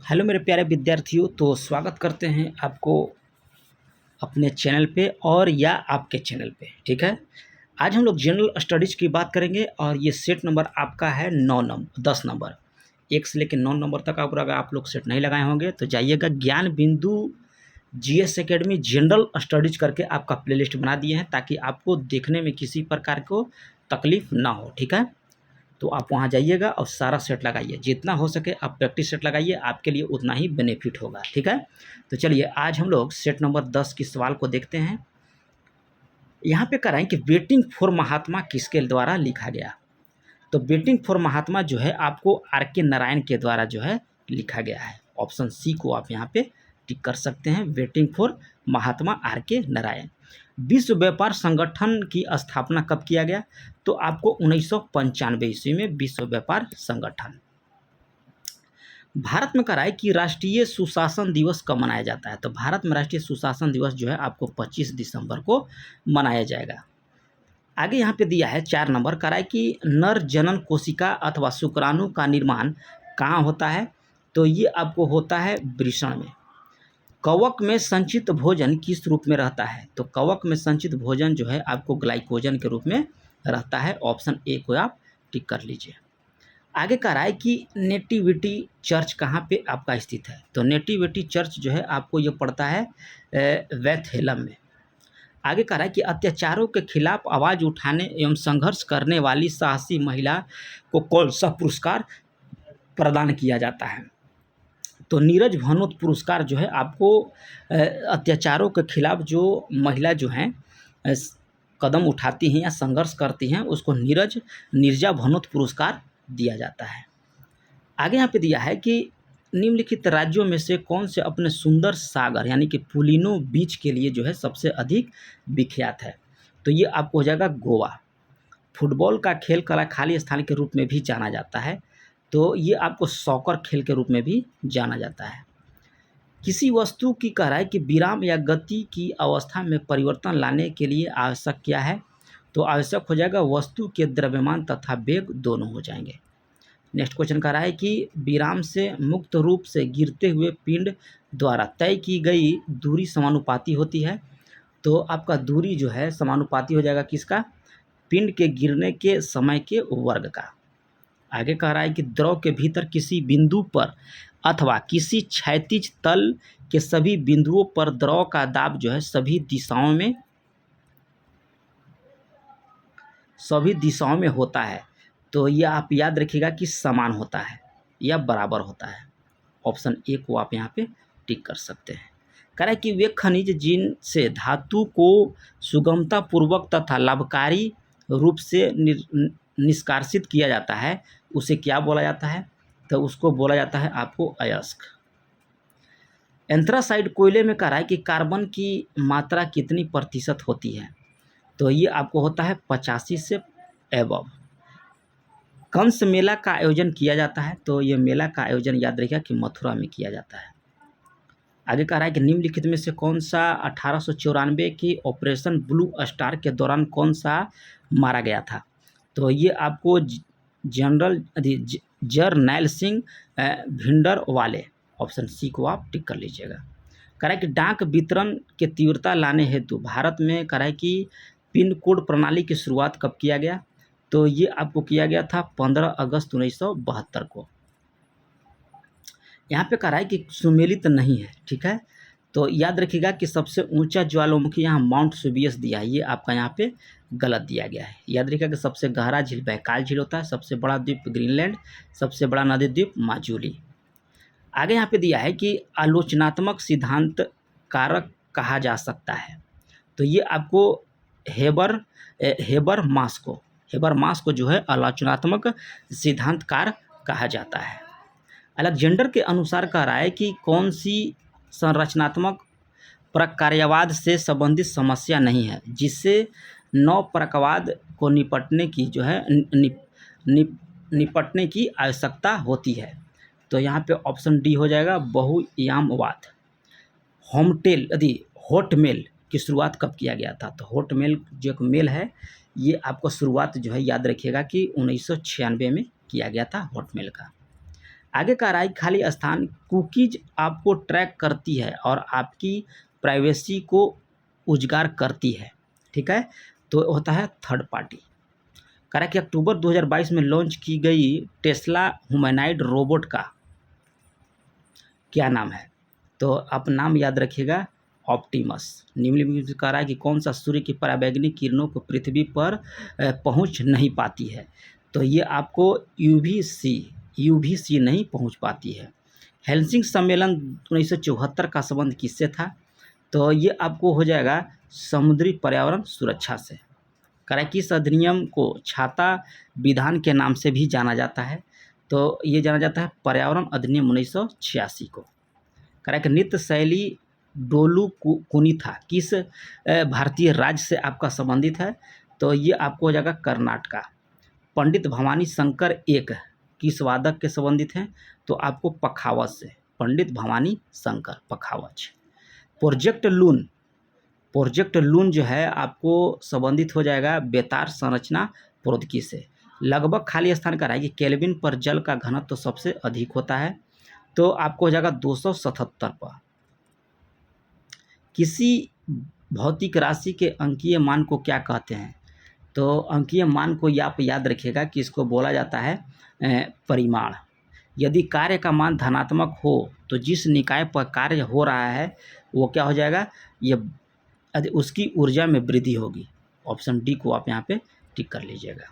Hello मेरे प्यारे विद्यार्थियों, तो स्वागत करते हैं आपको अपने चैनल पे और या आपके चैनल पे। ठीक है, आज हम लोग जनरल स्टडीज़ की बात करेंगे और ये सेट नंबर आपका है 10 नंबर। 1 से लेकर 9 नंबर तक अगर आप लोग सेट नहीं लगाए होंगे तो जाइएगा ज्ञान बिंदु जीएस एकेडमी जनरल स्टडीज़ करके आपका प्लेलिस्ट बना दिए हैं ताकि आपको देखने में किसी प्रकार को तकलीफ़ ना हो। ठीक है, तो आप वहाँ जाइएगा और सारा सेट लगाइए, जितना हो सके आप प्रैक्टिस सेट लगाइए, आपके लिए उतना ही बेनिफिट होगा। ठीक है, तो चलिए आज हम लोग सेट नंबर 10 की सवाल को देखते हैं। यहाँ पे कराएं कि वेटिंग फॉर महात्मा किसके द्वारा लिखा गया। तो वेटिंग फॉर महात्मा जो है आपको आर के नारायण के द्वारा जो है लिखा गया है। ऑप्शन सी को आप यहाँ पे टिक कर सकते हैं, वेटिंग फॉर महात्मा आर के नारायण। विश्व व्यापार संगठन की स्थापना कब किया गया? तो आपको 1995 ईस्वी में विश्व व्यापार संगठन। भारत में कराए कि राष्ट्रीय सुशासन दिवस कब मनाया जाता है? तो भारत में राष्ट्रीय सुशासन दिवस जो है आपको 25 दिसंबर को मनाया जाएगा। आगे यहाँ पे दिया है 4 नंबर, कराए कि नर जनन कोशिका अथवा शुक्राणु का निर्माण कहाँ होता है? तो ये आपको होता है वृषण में। कवक में संचित भोजन किस रूप में रहता है? तो कवक में संचित भोजन जो है आपको ग्लाइकोजन के रूप में रहता है। ऑप्शन ए को आप टिक कर लीजिए। आगे कह रहा है कि नेटिविटी चर्च कहाँ पे आपका स्थित है? तो नेटिविटी चर्च जो है आपको ये पड़ता है वेथेलम में। आगे कह रहा है कि अत्याचारों के खिलाफ आवाज़ उठाने एवं संघर्ष करने वाली साहसी महिला को कौन सा पुरस्कार प्रदान किया जाता है? तो नीरज भानोत पुरस्कार जो है आपको अत्याचारों के खिलाफ जो महिला जो हैं कदम उठाती हैं या संघर्ष करती हैं उसको नीरजा भानोत पुरस्कार दिया जाता है। आगे यहाँ पे दिया है कि निम्नलिखित राज्यों में से कौन से अपने सुंदर सागर यानी कि पुलिनो बीच के लिए जो है सबसे अधिक विख्यात है? तो ये आपको हो जाएगा गोवा। फुटबॉल का खेल कला खाली स्थान के रूप में भी जाना जाता है, तो ये आपको सॉकर खेल के रूप में भी जाना जाता है। किसी वस्तु की कह रहा है कि विराम या गति की अवस्था में परिवर्तन लाने के लिए आवश्यक क्या है? तो आवश्यक हो जाएगा वस्तु के द्रव्यमान तथा वेग दोनों हो जाएंगे। नेक्स्ट क्वेश्चन कह रहा है कि विराम से मुक्त रूप से गिरते हुए पिंड द्वारा तय की गई दूरी समानुपाती होती है। तो आपका दूरी जो है समानुपाती हो जाएगा किसका? पिंड के गिरने के समय के वर्ग का। आगे कह रहा है कि द्रव के भीतर किसी बिंदु पर अथवा किसी क्षैतिज तल के सभी बिंदुओं पर द्रव का दाब जो है सभी दिशाओं में होता है। तो यह आप याद रखिएगा कि समान होता है या बराबर होता है। ऑप्शन ए को आप यहाँ पे टिक कर सकते हैं। कह रहा है कि वे खनिज जिनसे धातु को सुगमतापूर्वक तथा लाभकारी रूप से निष्कासित किया जाता है उसे क्या बोला जाता है? तो उसको बोला जाता है आपको अयस्क। एंथ्रासाइड कोयले में कह रहा है कि कार्बन की मात्रा कितनी प्रतिशत होती है? तो ये आपको होता है 85 से एबव। कंस मेला का आयोजन किया जाता है, तो ये मेला का आयोजन याद रखिएगा कि मथुरा में किया जाता है। आगे कह रहा है कि निम्नलिखित में से कौन सा 1894 की ऑपरेशन ब्लू स्टार के दौरान कौन सा मारा गया था? तो ये आपको general Jarnail Singh भिंडरवाले। Option C को आप टिक कर लीजिएगा। कह रहा है कि डाक वितरण के तीव्रता लाने हेतु भारत में कह रहा है कि पिन कोड प्रणाली की शुरुआत कब किया गया? तो ये आपको किया गया था 15 अगस्त 1972 को। यहाँ पे कह रहा है कि सुमेलित नहीं है। ठीक है, तो याद रखिएगा कि सबसे ऊंचा ज्वालामुखी यहाँ माउंट सुबियस दिया है, ये आपका यहाँ पे गलत दिया गया है। याद रखिएगा कि सबसे गहरा झील बैकाल झील होता है, सबसे बड़ा द्वीप ग्रीनलैंड, सबसे बड़ा नदी द्वीप माजुली। आगे यहाँ पे दिया है कि आलोचनात्मक सिद्धांत कारक कहा जा सकता है। तो ये आपको हेबरमास को जो है आलोचनात्मक सिद्धांतकार कहा जाता है। अलेक्जेंडर के अनुसार कह रहा है कि कौन सी संरचनात्मक प्रकार्यवाद से संबंधित समस्या नहीं है जिससे नवप्रकार्यवाद को निपटने की आवश्यकता होती है? तो यहाँ पे ऑप्शन डी हो जाएगा बहुयामवाद। होटमेल की शुरुआत कब किया गया था? तो होटमेल जो एक मेल है ये आपको शुरुआत जो है याद रखिएगा कि 1996 में किया गया था होटमेल का। आगे का राइट खाली स्थान, कुकीज आपको ट्रैक करती है और आपकी प्राइवेसी को उजागर करती है, ठीक है, तो होता है थर्ड पार्टी। कह रहा है कि अक्टूबर 2022 में लॉन्च की गई टेस्ला ह्यूमैनॉइड रोबोट का क्या नाम है? तो आप नाम याद रखिएगा, ऑप्टिमस। निम्नलिखित में कह रहा है कि कौन सा सूर्य की पराबैंगनी किरणों को पृथ्वी पर पहुंच नहीं पाती है? तो ये आपको यूवीसी नहीं पहुंच पाती है। हेल्सिंकी सम्मेलन 1974 का संबंध किससे था? तो ये आपको हो जाएगा समुद्री पर्यावरण सुरक्षा से। कह रहा है किस अधिनियम को छाता विधान के नाम से भी जाना जाता है? तो ये जाना जाता है पर्यावरण अधिनियम 1986 को। कह रहा है कि नृत्य शैली डोलू कुनीथा किस भारतीय राज्य से आपका संबंधित है? तो ये आपको हो जाएगा कर्नाटका। पंडित भवानी शंकर एक किस वादक के संबंधित हैं? तो आपको पखावज से, पंडित भवानी शंकर पखावज। प्रोजेक्ट लून जो है आपको संबंधित हो जाएगा बेतार संरचना प्रौद्योगिकी से। लगभग खाली स्थान का है कि केल्विन पर जल का घनत्व तो सबसे अधिक होता है, तो आपको हो जाएगा 277 पर। किसी भौतिक राशि के अंकीय मान को क्या कहते हैं? तो अंकीय मान को आप याद रखिएगा कि इसको बोला जाता है परिमाण। यदि कार्य का मान धनात्मक हो तो जिस निकाय पर कार्य हो रहा है वो क्या हो जाएगा? ये उसकी ऊर्जा में वृद्धि होगी। ऑप्शन डी को आप यहाँ पे टिक कर लीजिएगा।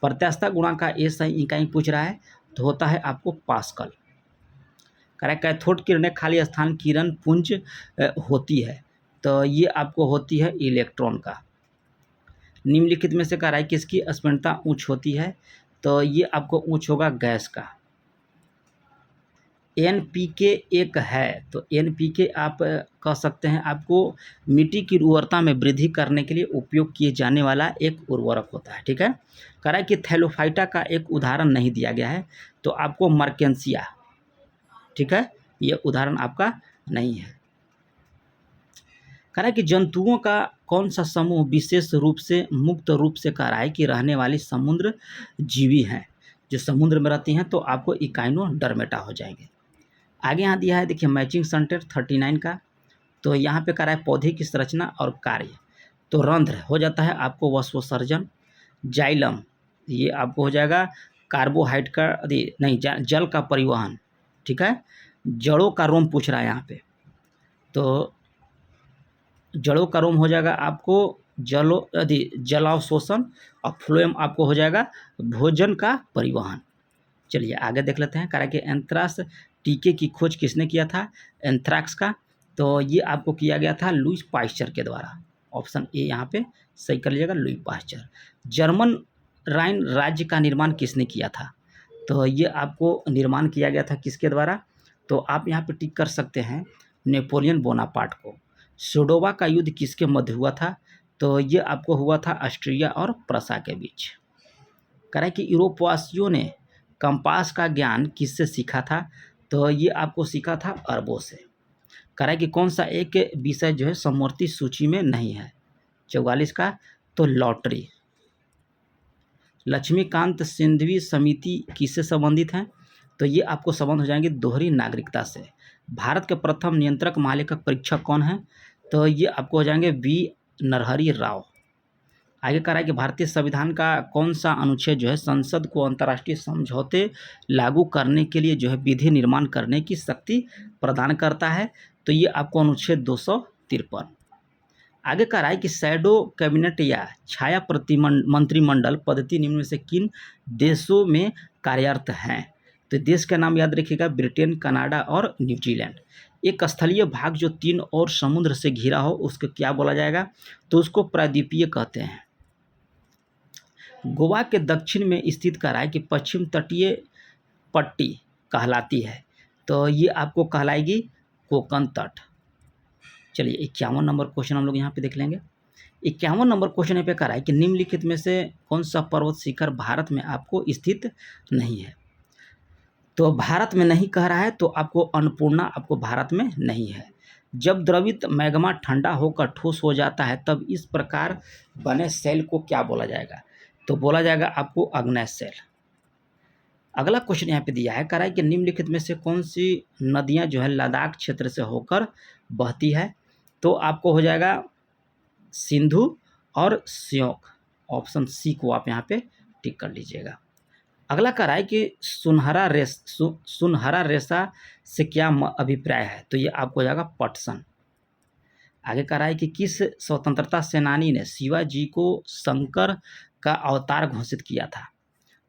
प्रत्यास्थता गुणांक का एसआई इकाई पूछ रहा है तो होता है आपको पास्कल। कह रहा है कैथोड किरणें खाली स्थान किरण पुंज होती है, तो ये आपको होती है इलेक्ट्रॉन का। निम्नलिखित में से कह रहा है किसकी स्पंदनता उच्च होती है? तो ये आपको उच्च होगा गैस का। एनपीके एक है, तो एनपीके आप कह सकते हैं आपको मिट्टी की उर्वरता में वृद्धि करने के लिए उपयोग किए जाने वाला एक उर्वरक होता है, ठीक है। कह रहा है कि थैलोफाइटा का एक उदाहरण नहीं दिया गया है, तो आपको मर्केंसिया, ठीक है, ये उदाहरण आपका नहीं है। कह रहा है कि जंतुओं का कौन सा समूह विशेष रूप से मुक्त रूप से कह रहा है कि रहने वाली समुद्र जीवी हैं, जो समुद्र में रहती हैं, तो आपको इकाइनोडर्मेटा हो जाएंगे। आगे यहाँ दिया है देखिए मैचिंग सेंटर 39 का, तो यहाँ पे कह रहा है पौधे की संरचना और कार्य। तो रंध्र हो जाता है आपको वस्वसर्जन। जाइलम ये आपको हो जाएगा कार्बोहाइड्रेट का नहीं जल का परिवहन, ठीक है। जड़ों का रोम पूछ रहा है यहाँ पे, तो जड़ों का रोम हो जाएगा आपको जलावशोषण, और फ्लोएम आपको हो जाएगा भोजन का परिवहन। चलिए आगे देख लेते हैं। कह रहा है कि एंथ्राक्स टीके की खोज किसने किया था? एंथ्राक्स का, तो ये आपको किया गया था लुईस पास्चर के द्वारा। ऑप्शन ए यहाँ पे सही कर लीजिएगा, लुईस पास्चर। जर्मन राइन राज्य का निर्माण किसने किया था? तो ये आपको निर्माण किया गया था किसके द्वारा? तो आप यहाँ पे टिक कर सकते हैं नेपोलियन बोनापार्ट को। सोडोवा का युद्ध किसके मध्य हुआ था? तो ये आपको हुआ था ऑस्ट्रिया और प्रसा के बीच। कह रहा है कि यूरोपवासियों ने कंपास का ज्ञान किससे सीखा था? तो ये आपको सीखा था अरबों से। कह रहा है कि कौन सा एक विषय जो है समवर्ती सूची में नहीं है? 44 का, तो लॉटरी। लक्ष्मीकांत सिंधवी समिति किससे संबंधित हैं? तो ये आपको संबंध हो जाएंगे दोहरी नागरिकता से। भारत के प्रथम नियंत्रक महालेखक परीक्षक कौन है? तो ये आपको हो जाएंगे वी नरहरि राव। आगे कह रहा है कि भारतीय संविधान का कौन सा अनुच्छेद जो है संसद को अंतर्राष्ट्रीय समझौते लागू करने के लिए जो है विधि निर्माण करने की शक्ति प्रदान करता है? तो ये आपको अनुच्छेद 253। आगे कह रहा है कि शैडो कैबिनेट या छाया मंत्रिमंडल पद्धति निम्न में से किन देशों में कार्यरत हैं? तो देश का नाम याद रखिएगा, ब्रिटेन, कनाडा और न्यूजीलैंड। एक स्थलीय भाग जो 3 और समुद्र से घिरा हो उसको क्या बोला जाएगा? तो उसको प्रायद्वीपीय कहते हैं। गोवा के दक्षिण में स्थित कह रहा है कि पश्चिम तटीय पट्टी कहलाती है, तो ये आपको कहलाएगी कोकण तट। चलिए 51 नंबर क्वेश्चन हम लोग यहाँ पे देख लेंगे। 51 नंबर क्वेश्चन पे कह रहा है कि निम्नलिखित में से कौन सा पर्वत शिखर भारत में आपको स्थित नहीं है? तो भारत में नहीं कह रहा है, तो आपको अन्नपूर्णा आपको भारत में नहीं है। जब द्रवित मैग्मा ठंडा होकर ठोस हो जाता है तब इस प्रकार बने सेल को क्या बोला जाएगा? तो बोला जाएगा आपको अग्नेय सेल। अगला क्वेश्चन यहाँ पे दिया है, कह रहा है कि निम्नलिखित में से कौन सी नदियाँ जो है लद्दाख क्षेत्र से होकर बहती है। तो आपको हो जाएगा सिंधु और श्योक, ऑप्शन सी को आप यहाँ पे टिक कर लीजिएगा। अगला कह रहा है कि सुनहरा रेशा से क्या अभिप्राय है। तो ये आपको हो जाएगा पटसन। आगे कह रहा है कि किस स्वतंत्रता सेनानी ने शिवाजी को शंकर का अवतार घोषित किया था।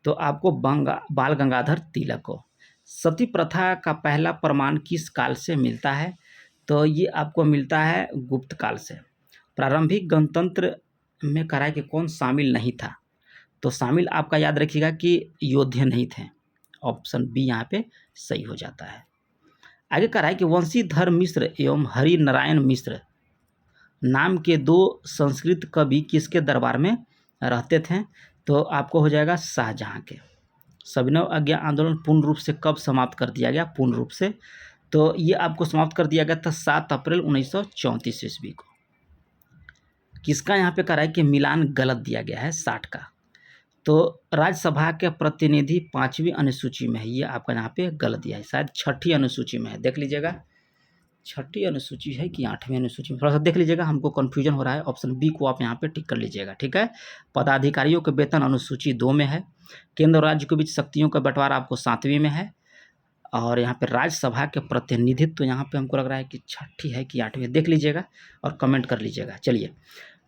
तो आपको बाल गंगाधर तिलक को। सती प्रथा का पहला प्रमाण किस काल से मिलता है। तो ये आपको मिलता है गुप्त काल से। प्रारंभिक गणतंत्र में कह रहा है कि कौन शामिल नहीं था। तो शामिल आपका याद रखिएगा कि योद्धे नहीं थे, ऑप्शन बी यहाँ पे सही हो जाता है। आगे कह रहा है कि वंशीधर मिश्र एवं हरि नारायण मिश्र नाम के दो संस्कृत कवि किसके दरबार में रहते थे। तो आपको हो जाएगा शाहजहाँ के। सविनय अवज्ञा आंदोलन पूर्ण रूप से कब समाप्त कर दिया गया। पूर्ण रूप से तो ये आपको समाप्त कर दिया गया था 7 अप्रैल 1934 ईस्वी को। किसका यहाँ पे कह रहा है कि मिलान गलत दिया गया है 60 का। तो राज्यसभा के प्रतिनिधि 5वीं अनुसूची में है, ये आपका यहाँ पे गलत दिया है, शायद 6ठी अनुसूची में है, देख लीजिएगा 6ठी अनुसूची है कि 8वीं अनुसूची में, थोड़ा सा देख लीजिएगा, हमको कन्फ्यूजन हो रहा है। ऑप्शन बी को आप यहाँ पे टिक कर लीजिएगा, ठीक है। पदाधिकारियों के वेतन अनुसूची 2 में है। केंद्र और राज्य के बीच शक्तियों का बंटवारा आपको 7वीं में है। और यहाँ पे राज्यसभा के प्रतिनिधित्व तो यहाँ पे हमको लग रहा है कि 6ठी है कि 8वीं, देख लीजिएगा और कमेंट कर लीजिएगा। चलिए,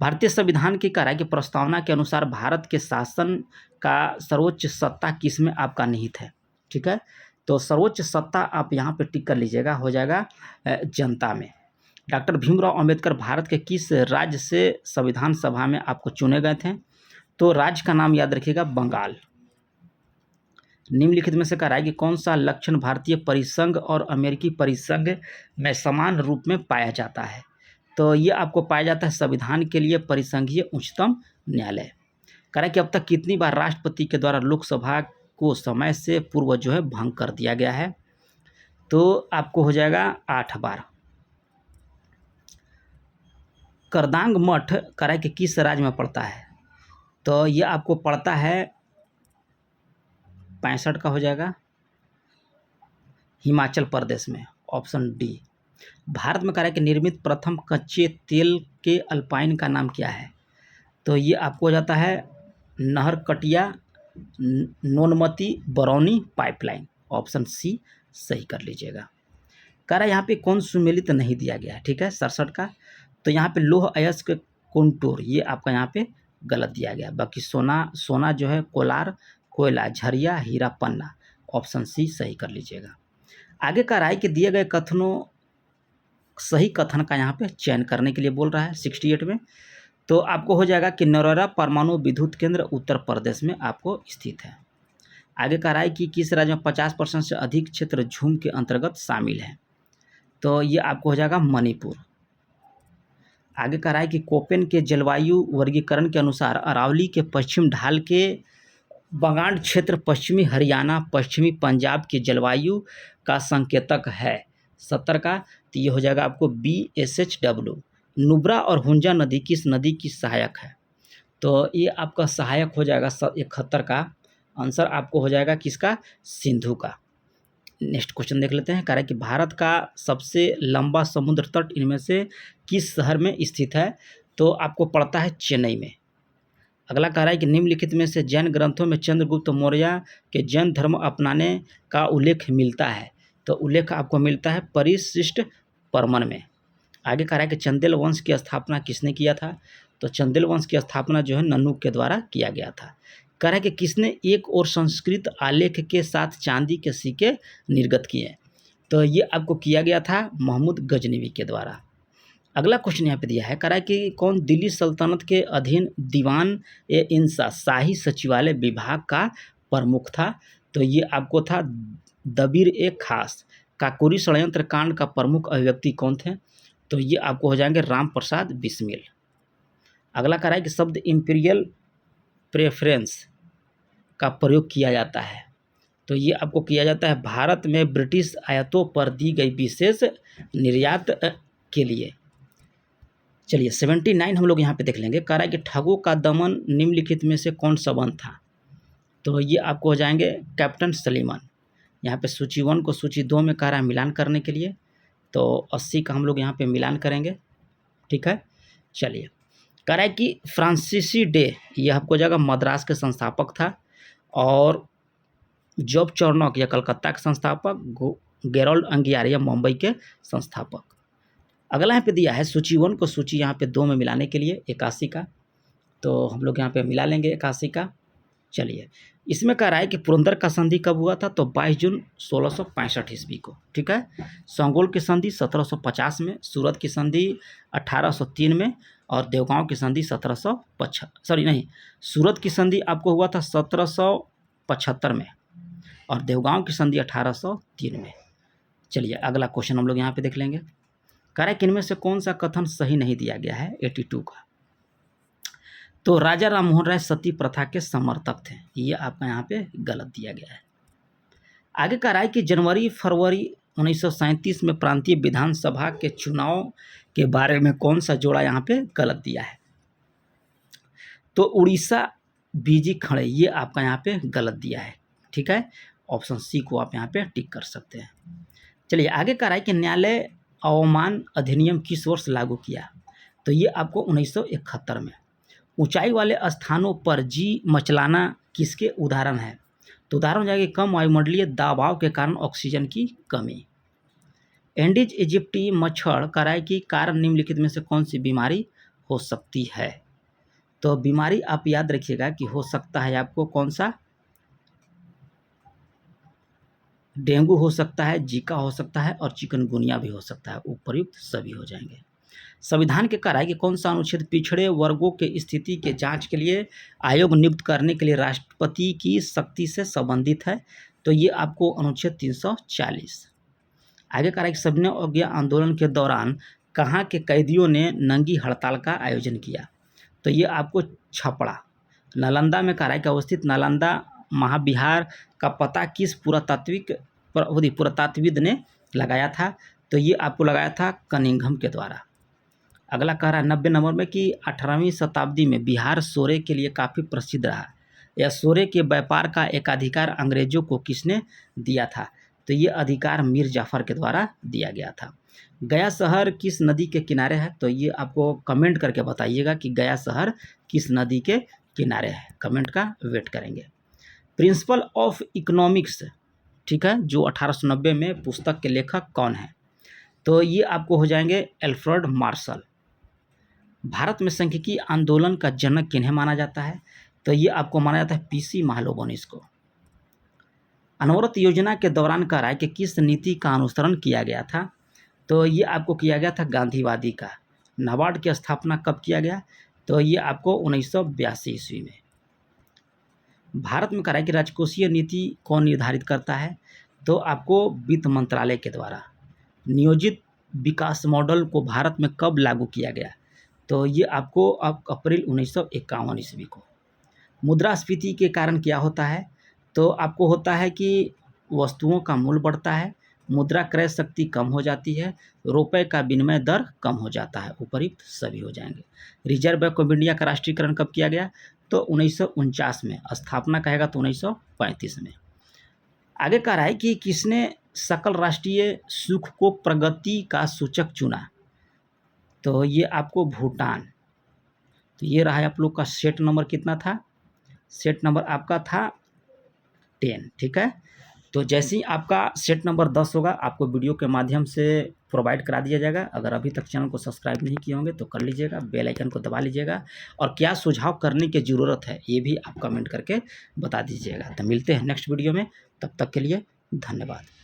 भारतीय संविधान की कह रहा है कि प्रस्तावना के अनुसार भारत के शासन का सर्वोच्च सत्ता किस में आपका निहित है, ठीक है। तो सर्वोच्च सत्ता आप यहाँ पे टिक कर लीजिएगा, हो जाएगा जनता में। डॉक्टर भीमराव अंबेडकर भारत के किस राज्य से संविधान सभा में आपको चुने गए थे। तो राज्य का नाम याद रखिएगा बंगाल। निम्नलिखित में से कह रहा है कि कौन सा लक्षण भारतीय परिसंघ और अमेरिकी परिसंघ में समान रूप में पाया जाता है। तो ये आपको पाया जाता है संविधान के लिए परिसंघीय उच्चतम न्यायालय। कह रहा है कि अब तक कितनी बार राष्ट्रपति के द्वारा लोकसभा को समय से पूर्व जो है भंग कर दिया गया है। तो आपको हो जाएगा 8 बार। करदांग मठ कह रहा है कि किस राज्य में पड़ता है। तो ये आपको पड़ता है 65 का हो जाएगा हिमाचल प्रदेश में, ऑप्शन डी। भारत में कह रहा है कि निर्मित प्रथम कच्चे तेल के अल्पाइन का नाम क्या है। तो ये आपको हो जाता है Naharkatiya Noonmati Barauni pipeline, option C सही कर लीजिएगा। कह रहा है यहाँ पे कौन सुमेलित नहीं दिया गया है, ठीक है 67 का। तो यहाँ पे लोह अयस्क कुंटूर ये आपका यहाँ पे गलत दिया गया। बाकी सोना जो है कोलार, कोयला, झरिया, हीरा, पन्ना, ऑप्शन सी सही कर लीजिएगा। आगे कह रहा है कि दिए गए कथनों सही कथन का यहाँ पे चयन करने के लिए बोल रहा है 68 में। तो आपको हो जाएगा कि नरोरा परमाणु विद्युत केंद्र उत्तर प्रदेश में आपको स्थित है। आगे कह रहा है कि किस राज्य में 50% से अधिक क्षेत्र झूम के अंतर्गत शामिल है। तो ये आपको हो जाएगा मणिपुर। आगे कह रहा है कि कोपेन के जलवायु वर्गीकरण के अनुसार अरावली के पश्चिम ढाल के बंगाल क्षेत्र पश्चिमी हरियाणा पश्चिमी पंजाब की जलवायु का संकेतक है 70 का। तो ये हो जाएगा आपको BSHW। नुब्रा और हुंजा नदी किस नदी की सहायक है। तो ये आपका सहायक हो जाएगा 71 का। आंसर आपको हो जाएगा किसका, सिंधु का। नेक्स्ट क्वेश्चन देख लेते हैं। कह रहा है कि भारत का सबसे लंबा समुद्र तट इनमें से किस शहर में स्थित है। तो आपको पड़ता है चेन्नई में। अगला कह रहा है कि निम्नलिखित में से जैन ग्रंथों में चंद्रगुप्त मौर्य के जैन धर्म अपनाने का उल्लेख मिलता है। तो उल्लेख आपको मिलता है परिशिष्ट परमन में। आगे कह रहा है कि चंदेल वंश की स्थापना किसने किया था। तो चंदेल वंश की स्थापना जो है नन्नू के द्वारा किया गया था। कह रहा है कि किसने एक और संस्कृत आलेख के साथ चांदी के सिक्के निर्गत किए। तो ये आपको किया गया था महमूद गजनवी के द्वारा। अगला क्वेश्चन यहाँ पे दिया है, कह रहा है कि कौन दिल्ली सल्तनत के अधीन दीवान ए इंसा शाही सचिवालय विभाग का प्रमुख था। तो ये आपको था दबीर ए खास। काकोरी षड्यंत्र कांड का प्रमुख अभिव्यक्ति कौन थे। तो ये आपको हो जाएंगे राम प्रसाद बिस्मिल। अगला कह रहा है कि शब्द इंपीरियल प्रेफरेंस का प्रयोग किया जाता है। तो ये आपको किया जाता है भारत में ब्रिटिश आयातों पर दी गई विशेष निर्यात के लिए। चलिए 79 हम लोग यहाँ पे देख लेंगे। कह रहा है कि ठगों का दमन निम्नलिखित में से कौन सा वन था। तो ये आपको हो जाएंगे कैप्टन सलीमान। यहाँ पे सूची 1 को सूची 2 में कह रहा है मिलान करने के लिए, तो 80 का हम लोग यहाँ पे मिलान करेंगे। ठीक है, चलिए। कह रहा है कि फ्रांसीसी डे, ये आपको हो जाएगा मद्रास के संस्थापक था, और जॉब चौर्नॉक या कलकत्ता के संस्थापक, गेरोल्ड अंगियारिया मुंबई के संस्थापक। अगला यहाँ पे दिया है सूची 1 को सूची यहाँ पे 2 में मिलाने के लिए 81 का, तो हम लोग यहाँ पे मिला लेंगे 81 का। चलिए, इसमें कह रहा है कि पुरंदर का संधि कब हुआ था, तो 22 जून 1665 ईस्वी को। ठीक है, संगोल की संधि 1750 में, सूरत की संधि 1803 में, और देवगांव की संधि सूरत की संधि आपको हुआ था 1775 में, और देवगांव की संधि 1803 में। चलिए, अगला क्वेश्चन हम लोग यहाँ पे देख लेंगे। कह रहा है कि इनमें से कौन सा कथन सही नहीं दिया गया है 82 का, तो राजा राममोहन राय सती प्रथा के समर्थक थे, ये आपका यहाँ पे गलत दिया गया है। आगे कह रहा है कि जनवरी फरवरी 1937 में प्रांतीय विधानसभा के चुनाव के बारे में कौन सा जोड़ा यहाँ पे गलत दिया है, तो उड़ीसा बीजी खड़े, ये आपका यहाँ पे गलत दिया है। ठीक है, ऑप्शन सी को आप यहाँ पे टिक कर सकते हैं। चलिए, आगे कह रहा है कि न्यायालय अवमान अधिनियम किस वर्ष लागू किया, तो ये आपको 1971 में। ऊंचाई वाले स्थानों पर जी मचलाना किसके उदाहरण है, तो उदाहरण हो जाएगा कम वायुमंडलीय दबाव के कारण ऑक्सीजन की कमी। एंडीज इजिप्टी मच्छर कराई की कारण निम्नलिखित में से कौन सी बीमारी हो सकती है, तो बीमारी आप याद रखिएगा कि हो सकता है आपको कौन सा, डेंगू हो सकता है, जीका हो सकता है, और चिकनगुनिया भी हो सकता है, उपयुक्त सभी हो जाएंगे। संविधान के कह रहा है कि कौन सा अनुच्छेद पिछड़े वर्गों के स्थिति के जांच के लिए आयोग नियुक्त करने के लिए राष्ट्रपति की शक्ति से संबंधित है, तो ये आपको अनुच्छेद 340। आगे कह रहा है कि सविनय अवज्ञा आंदोलन के दौरान कहाँ के कैदियों ने नंगी हड़ताल का आयोजन किया, तो ये आपको छपड़ा नालंदा में कह रहा है कि अवस्थित नालंदा महाविहार का पता किस पुरातात्विद ने लगाया था, तो ये आपको लगाया था कनिंघम के द्वारा। अगला कह रहा है 90 नंबर में कि 18वीं शताब्दी में बिहार सोरे के लिए काफ़ी प्रसिद्ध रहा, यह सोरे के व्यापार का एकाधिकार अंग्रेजों को किसने दिया था, तो ये अधिकार मीर जाफर के द्वारा दिया गया था। गया शहर किस नदी के किनारे है, तो ये आपको कमेंट करके बताइएगा कि गया शहर किस नदी के किनारे है, कमेंट का वेट करेंगे। प्रिंसिपल ऑफ इकोनॉमिक्स, ठीक है, जो 1890 में पुस्तक के लेखक कौन है, तो ये आपको हो जाएंगे एल्फ्रेड मार्शल। भारत में सांख्यिकी आंदोलन का जनक किन्हें माना जाता है, तो ये आपको माना जाता है पीसी महालनोबिस को। अनवरत योजना के दौरान कह रहा है कि किस नीति का अनुसरण किया गया था, तो ये आपको किया गया था गांधीवादी का। नाबार्ड की स्थापना कब किया गया, तो ये आपको 1982 ईस्वी में। भारत में कह रहा है कि राजकोषीय नीति कौन निर्धारित करता है, तो आपको वित्त मंत्रालय के द्वारा। नियोजित विकास मॉडल को भारत में कब लागू किया गया, तो ये आपको अब अप्रैल 1951 ईस्वी को। मुद्रास्फीति के कारण क्या होता है, तो आपको होता है कि वस्तुओं का मूल्य बढ़ता है, मुद्रा क्रय शक्ति कम हो जाती है, रुपए का विनिमय दर कम हो जाता है, उपयुक्त सभी हो जाएंगे। रिजर्व बैंक ऑफ इंडिया का राष्ट्रीयकरण कब किया गया, तो 1949 में। स्थापना कहेगा तो 1935 में। आगे कह रहा है कि किसने सकल राष्ट्रीय सुख को प्रगति का सूचक चुना, तो ये आपको भूटान। तो ये रहा है आप लोग का सेट नंबर कितना था, सेट नंबर आपका था 10। ठीक है, तो जैसे ही आपका सेट नंबर 10 होगा आपको वीडियो के माध्यम से प्रोवाइड करा दिया जाएगा। अगर अभी तक चैनल को सब्सक्राइब नहीं किए होंगे तो कर लीजिएगा, बेल आइकन को दबा लीजिएगा, और क्या सुझाव करने की ज़रूरत है ये भी आप कमेंट करके बता दीजिएगा। तो मिलते हैं नेक्स्ट वीडियो में, तब तक के लिए धन्यवाद।